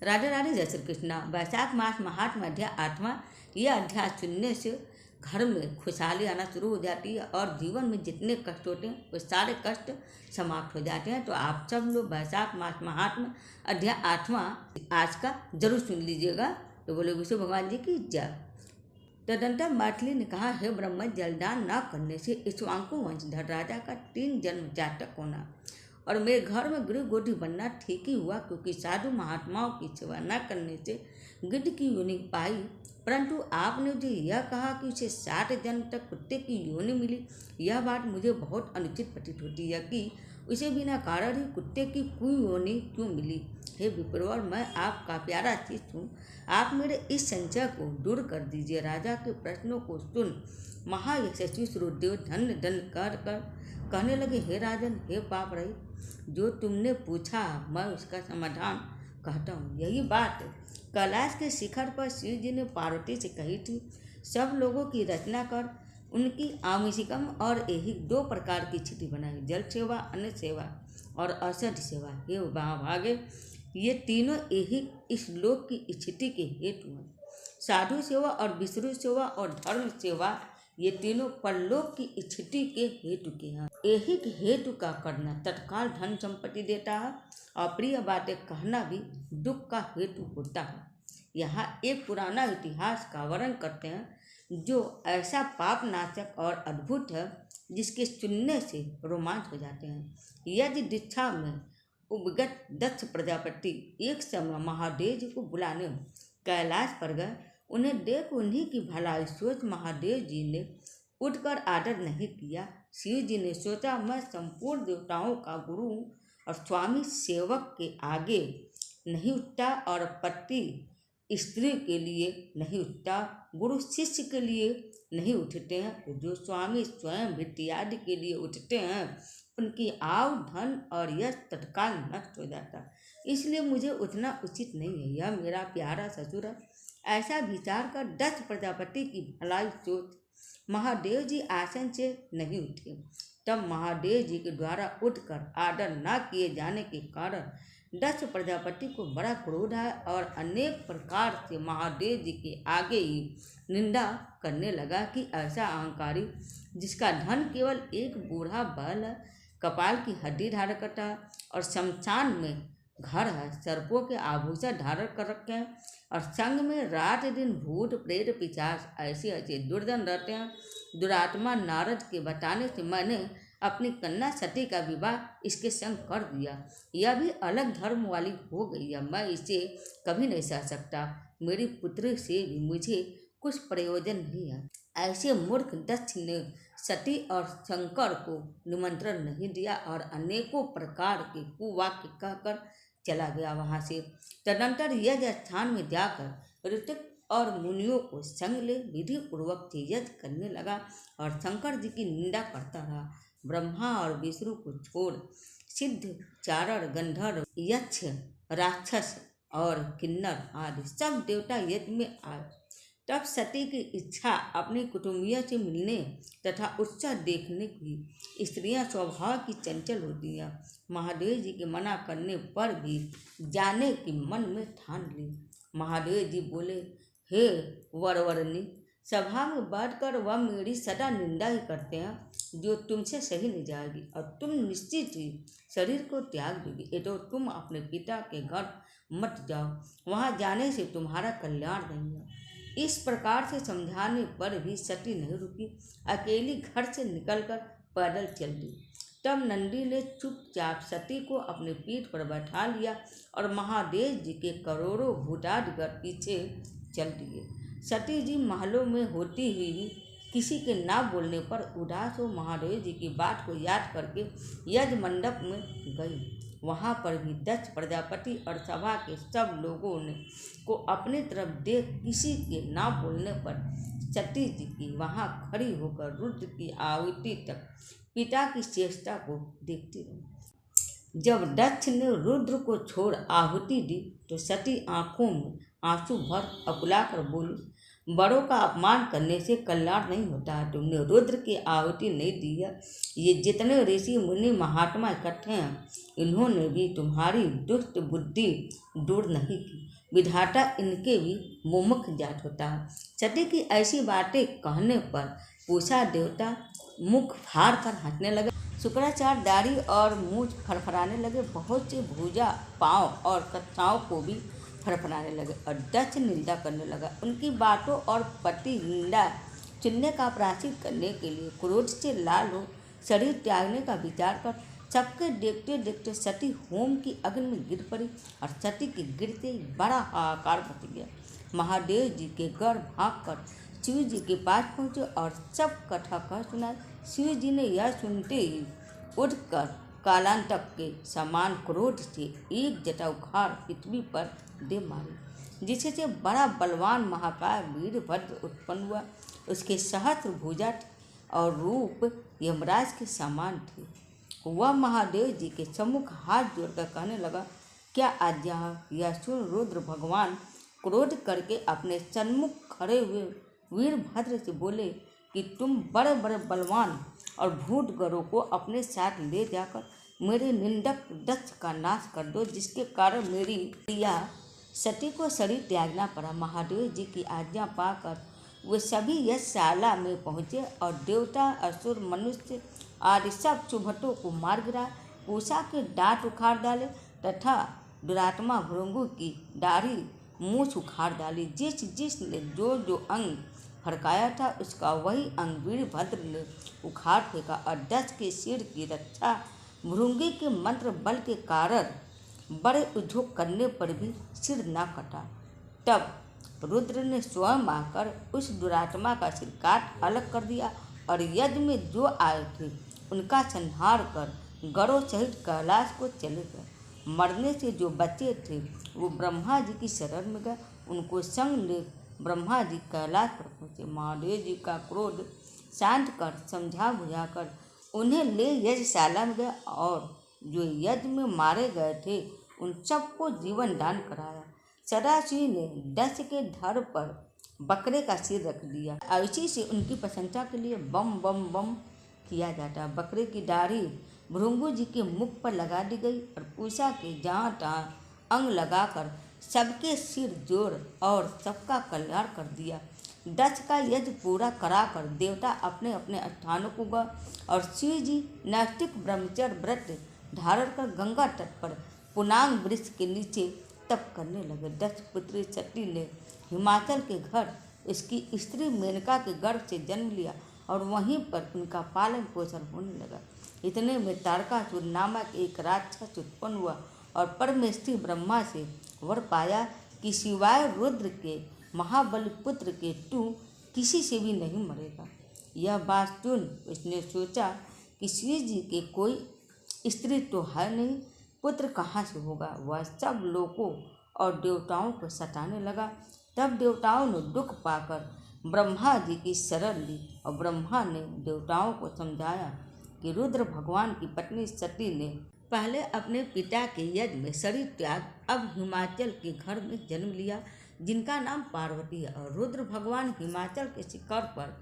राधे राधे जय श्री कृष्णा। वैशाख मास महात्म अध्याय 8वां। यह अध्याय सुनने से घर में खुशहाली आना शुरू हो जाती है और जीवन में जितने कष्ट होते हैं वो सारे कष्ट समाप्त हो जाते हैं। तो आप सब लोग वैशाख मास महात्म अध्याय 8वां आज का जरूर सुन लीजिएगा। तो बोले विष्णु भगवान जी की जय। तदंतर मैथिली ने कहा, हे ब्रह्म, जलदान न करने से इक्ष्वाकु वंशधर राजा का 3 जन्म जातक होना और मेरे घर में गृह गोटी बनना ठीक ही हुआ, क्योंकि साधु महात्माओं की सेवा न करने से गिद्ध की योनि पाई। परंतु आपने जो यह कहा कि उसे 60 जन्म तक कुत्ते की योनि मिली, यह बात मुझे बहुत अनुचित प्रतीत होती है कि उसे बिना कारण ही कुत्ते की कोई योनि क्यों मिली। हे विप्रवर, मैं आपका प्यारा शिष्य हूँ, आप मेरे इस संशय को दूर कर दीजिए। राजा के प्रश्नों को सुन महायशस्वी सूर्यदेव धन्य धन्य कर कहने लगे, हे राजन, हे पाप रहित, जो तुमने पूछा मैं उसका समाधान कहता हूँ। यही बात कैलाश के शिखर पर शिव जी ने पार्वती से कही थी। सब लोगों की रचना कर उनकी आमिषिकम और ऐहिक 2 प्रकार की स्थिति बनाई, जल सेवा, अन्न सेवा और औषधि सेवा। ये भागे ये तीनों ऐहिक इस लोक की स्थिति के हेतु हैं। साधु सेवा और विष्णु सेवा और धर्म सेवा ये तीनों परलोक की स्थिति के हेतु के हैं। ऐहिक हेतु का करना तत्काल धन संपत्ति देता है, अप्रिय बातें कहना भी दुख का हेतु होता है। यहाँ एक पुराना इतिहास का वर्णन करते हैं जो ऐसा पाप नाशक और अद्भुत है जिसके सुनने से रोमांच हो जाते हैं। यदि दीक्षा में उपगत दक्ष प्रजापति एक समय महादेव जी को बुलाने कैलाश पर गए। उन्हें देख उन्हीं की भलाई सोच महादेव जी ने उठकर आदर नहीं किया। शिव जी ने सोचा, मैं संपूर्ण देवताओं का गुरु और स्वामी सेवक के आगे नहीं उठता और पति स्त्री के लिए नहीं उठता, गुरु शिष्य के लिए नहीं उठते हैं। तो जो स्वामी स्वयं इत्यादि के लिए उठते हैं उनकी आयु, धन और यश तत्काल नष्ट हो जाता, इसलिए मुझे उठना उचित नहीं है। यह मेरा प्यारा ससुर है। ऐसा विचार कर दक्ष प्रजापति की भलाई सोच महादेव जी आसन से नहीं उठे। तब महादेव जी के द्वारा उठकर आदर न किए जाने के कारण दक्ष प्रजापति को बड़ा क्रोध आया और अनेक प्रकार से महादेव जी के आगे ही निंदा करने लगा कि ऐसा अहंकारी, जिसका धन केवल एक बूढ़ा बैल है, कपाल की हड्डी धारण करता है और शमशान में घर है, सर्पों के आभूषण धारण कर रखे हैं और संग में रात दिन भूत प्रेत पिशाच ऐसे ऐसे दुर्जन रहते हैं। दुरात्मा नारद के बताने से मैंने अपनी कन्या सती का विवाह इसके संग कर दिया। यह भी अलग धर्म वाली हो गई है, मैं इसे कभी नहीं सह सकता। मेरी पुत्री से भी मुझे कुछ प्रयोजन नहीं है। ऐसे मूर्ख दक्ष ने सती और शंकर को निमंत्रण नहीं दिया और अनेकों प्रकार के कुवाक्य कहकर चला गया वहाँ से। तदनंतर यज्ञ स्थान में जाकर ऋतिक और मुनियों को संग ले विधि पूर्वक यज्ञ करने लगा और शंकर जी की निंदा करता रहा। ब्रह्मा और विष्णु को छोड़ सिद्ध, चारण, गंधर्व, यक्ष, राक्षस और किन्नर आदि सब देवता यज्ञ में आए। तब सती की इच्छा अपनी कुटुंबियों से मिलने तथा उत्सव देखने की। स्त्रियां स्वभाव की चंचल होती हैं। महादेव जी के मना करने पर भी जाने की मन में ठान ली। महादेव जी बोले, हे वरवरनी, सभा में बैठकर वह मेरी सदा निंदा ही करते हैं, जो तुमसे सही नहीं जाएगी और तुम निश्चित ही शरीर को त्याग दोगी। ये तो तुम अपने पिता के घर मत जाओ, वहाँ जाने से तुम्हारा कल्याण नहीं है। इस प्रकार से समझाने पर भी सती नहीं रुकी, अकेली घर से निकलकर पैदल चल दी। तब नंदी ने चुपचाप सती को अपने पीठ पर बैठा लिया और महादेव जी के करोड़ों भूतादिगण पीछे चल दिए। सती जी महलों में होती हुई किसी के ना बोलने पर उदास हो महादेव जी की बात को याद करके यज्ञ मंडप में गई। वहाँ पर भी दक्ष प्रजापति और सभा के सब लोगों ने को अपनी तरफ देख किसी के ना बोलने पर सती जी की वहाँ खड़ी होकर रुद्र की आहुति तक पिता की चेष्टा को देखती रही। जब दक्ष ने रुद्र को छोड़ आहुति दी तो सती आंखों में आंसू भर अकुलाकर बोली, बड़ों का अपमान करने से कल्याण नहीं होता है। तुमने रुद्र की आहुति नहीं दी है। ये जितने ऋषि मुनि महात्मा इकट्ठे हैं, इन्होंने भी तुम्हारी दुष्ट बुद्धि दूर नहीं की। विधाता इनके भी मुमुख जाट होता है। सती की ऐसी बातें कहने पर पूषा देवता मुख फाड़ कर हंसने लगे। शुक्राचार्य दाढ़ी और मूछ फड़फड़ाने लगे। बहुत से भुजा, पाँव और कक्षाओं को भी फड़फड़ाने लगे और दक्ष निंदा करने लगा। उनकी बातों और पति निंदा सुनने का प्रायश्चित करने के लिए क्रोध से लाल हो शरीर त्यागने का विचार कर सबके देखते देखते सती होम की अग्नि में गिर पड़ी और सती के गिरते ही बड़ा हाहाकार मच गया। महादेव जी के घर भागकर शिव जी के पास पहुँचे और सब कथा कह सुनाई। शिव जी ने यह सुनते ही उठकर कालांतक के समान क्रोध से एक जटा उखाड़ पृथ्वी पर दे मारी, जिससे बड़ा बलवान महाकाय वीरभद्र उत्पन्न हुआ। उसके सहस्त्र भुजा और रूप यमराज के समान थे। वह महादेव जी के सम्मुख हाथ जोड़कर कहने लगा, क्या आज्ञा है? यह सुन रुद्र भगवान क्रोध करके अपने सन्मुख खड़े हुए वीरभद्र से बोले कि तुम बड़े बड़े बलवान और भूतगरों को अपने साथ ले जाकर मेरे निंदक दक्ष का नाश कर दो, जिसके कारण मेरी प्रिया सती को शरीर त्यागना पड़ा। महादेव जी की आज्ञा पाकर वे सभी यशशाला में पहुँचे और देवता, असुर, मनुष्य आदि सब चुभटों को मार गिराए, पूषा के दांत उखाड़ डाले तथा दुरात्मा भृंगु की दाढ़ी मूछ उखाड़ डाली। जिसने जो जो अंग फड़काया था उसका वही अंग वीरभद्र ने उखाड़ फेंका और दक्ष के सिर की रक्षा भृंगी के मंत्र बल के कारण बड़े उद्योग करने पर भी सिर न कटा। तब रुद्र ने स्वयं आकर उस दुरात्मा का सिर काट अलग कर दिया और यज्ञ में जो आए थे उनका संहार कर गरुड़ सहित कैलाश को चले गए। मरने से जो बचे थे वो ब्रह्मा जी की शरण में गए। उनको संग ले ब्रह्मा जी कैलाश पर पहुँचे। महादेव जी का क्रोध शांत कर समझा बुझाकर उन्हें ले यज्ञशाला में गए और जो यज्ञ में मारे गए थे उन सबको जीवन दान कराया। सदाशिव ने दक्ष के धड़ पर बकरे का सिर रख दिया। ऐसी से उनकी प्रशंसा के लिए बम बम बम किया जाता। बकरे की दाढ़ी भृंगु जी के मुख पर लगा दी गई और पूषा के जहाँ तहाँ अंग लगाकर सबके सिर जोड़ और सबका कल्याण कर दिया। दक्ष का यज्ञ पूरा कराकर देवता अपने अपने स्थानों को गए और शिव जी नैष्ठिक ब्रह्मचर्य व्रत धारण कर गंगा तट पर पुनांग वृक्ष के नीचे तप करने लगे। दक्ष पुत्री सती ने हिमाचल के घर उसकी स्त्री मेनका के गर्भ से जन्म लिया और वहीं पर उनका पालन पोषण होने लगा। इतने में तारकासुर नामक एक राक्षस उत्पन्न हुआ और परमेष्ठी ब्रह्मा से वर पाया कि सिवाय रुद्र के महाबली पुत्र के तू किसी से भी नहीं मरेगा। यह बात सुन उसने सोचा कि शिव जी के कोई स्त्री तो है नहीं, पुत्र कहाँ से होगा। वह सब लोगों और देवताओं को सताने लगा। तब देवताओं ने दुख पाकर ब्रह्मा जी की शरण ली और ब्रह्मा ने देवताओं को समझाया कि रुद्र भगवान की पत्नी सती ने पहले अपने पिता के यज्ञ में शरीर त्याग अब हिमाचल के घर में जन्म लिया, जिनका नाम पार्वती है। और रुद्र भगवान हिमाचल के शिखर पर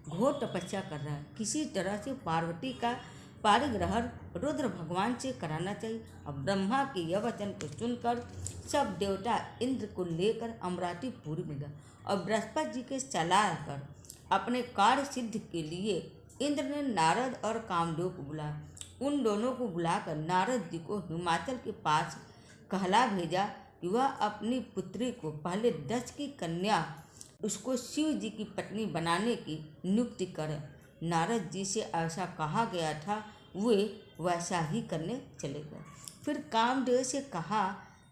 घोर तपस्या कर रहा है। किसी तरह से पार्वती का पारिग्रहण रुद्र भगवान से कराना चाहिए। और ब्रह्मा के यह वचन को सुनकर सब देवता इंद्र को लेकर अमरावतीपुरी में गए और बृहस्पति जी के सलाह कर अपने कार्य सिद्ध के लिए इंद्र ने नारद और कामदेव को बुलाया। उन दोनों को बुलाकर नारद जी को हिमाचल के पास कहला भेजा कि वह अपनी पुत्री को पहले दक्ष की कन्या उसको शिव जी की पत्नी बनाने की नियुक्ति करें। नारद जी से ऐसा कहा गया था, वे वैसा ही करने चले गए। फिर कामदेव से कहा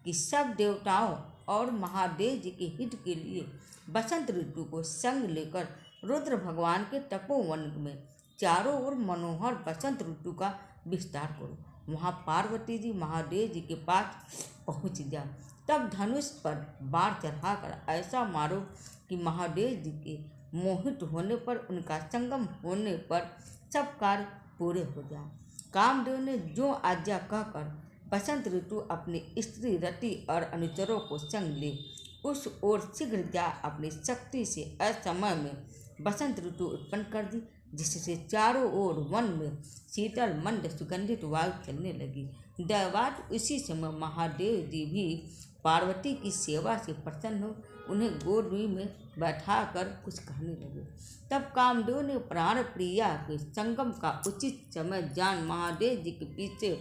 कि सब देवताओं और महादेव जी के हित के लिए बसंत ऋतु को संग लेकर रुद्र भगवान के तपोवन में चारों ओर मनोहर बसंत ऋतु का विस्तार करो। वहाँ पार्वती जी महादेव जी के पास पहुँच जा। तब धनुष पर बाण चढ़ाकर ऐसा मारो कि महादेव जी के मोहित होने पर उनका संगम होने पर सब कार्य पूरे हो जाए। कामदेव ने जो आज्ञा कहकर बसंत ऋतु अपनी स्त्री रति और अनुचरों को संग ले उस ओर शीघ्र जा अपनी शक्ति से असमय में बसंत ऋतु उत्पन्न कर दी, जिससे चारों ओर वन में शीतल मंद सुगंधित वायु चलने लगी। दैवात उसी समय महादेव जी भी पार्वती की सेवा से प्रसन्न हो उन्हें गोद में बैठाकर कुछ कहने लगे। तब कामदेव ने प्राण प्रिया के संगम का उचित समय जान महादेव जी के पीछे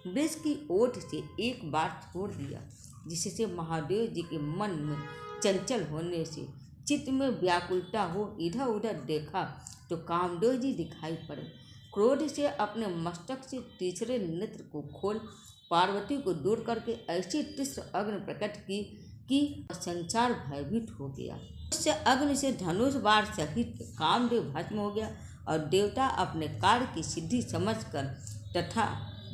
वृक्ष की ओट से एक बार छोड़ दिया, जिससे महादेव जी के मन में चंचल होने से चित्त में व्याकुलता हो इधर उधर देखा तो कामदेव जी दिखाई पड़े। क्रोध से अपने मस्तक से तीसरे नेत्र को खोल पार्वती को दूर करके ऐसी तीव्र अग्नि प्रकट की कि संसार भयभीत हो गया। उस अग्नि से धनुष बाण सहित कामदेव भस्म हो गया और देवता अपने कार्य की सिद्धि समझकर तथा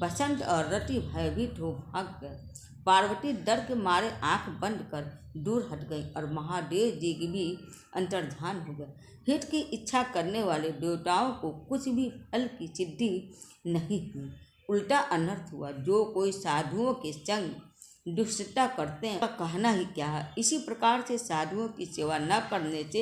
बसंत और रति भयभीत हो भाग गए। पार्वती डर के मारे आंख बंद कर दूर हट गई और महादेव जी की भी अंतर्धान हो गए। हित की इच्छा करने वाले देवताओं को कुछ भी फल की सिद्धि नहीं हुई, उल्टा अनर्थ हुआ। जो कोई साधुओं के संग दुष्टता करते हैं, कहना ही क्या है। इसी प्रकार से साधुओं की सेवा न करने से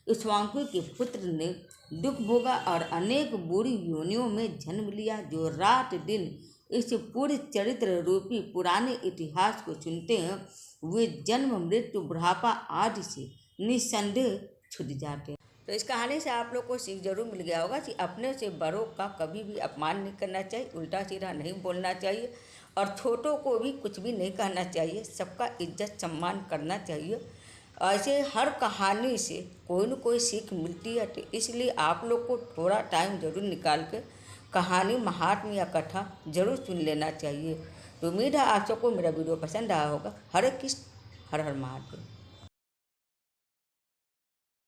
इक्ष्वाकु के पुत्र ने दुख भोगा और अनेक बुरी योनियों में जन्म लिया। जो रात दिन इस पूरे चरित्र रूपी पुराने इतिहास को सुनते हैं, वे जन्म मृत्यु बुढ़ापा आदि से निस्संदेह छूट जाते हैं। तो इस कहानी से आप लोग को सीख जरूर मिल गया होगा कि अपने से बड़ों का कभी भी अपमान नहीं करना चाहिए, उल्टा सीधा नहीं बोलना चाहिए और छोटों को भी कुछ भी नहीं कहना चाहिए। सबका इज्जत सम्मान करना चाहिए। ऐसे हर कहानी से कोई न कोई सीख मिलती है, तो इसलिए आप लोग को थोड़ा टाइम जरूर निकाल के कहानी, महात्म्य या कथा जरूर सुन लेना चाहिए। तो उम्मीद है आप सबको मेरा वीडियो पसंद आया होगा। हरे कृष्ण, हर हर महादेव।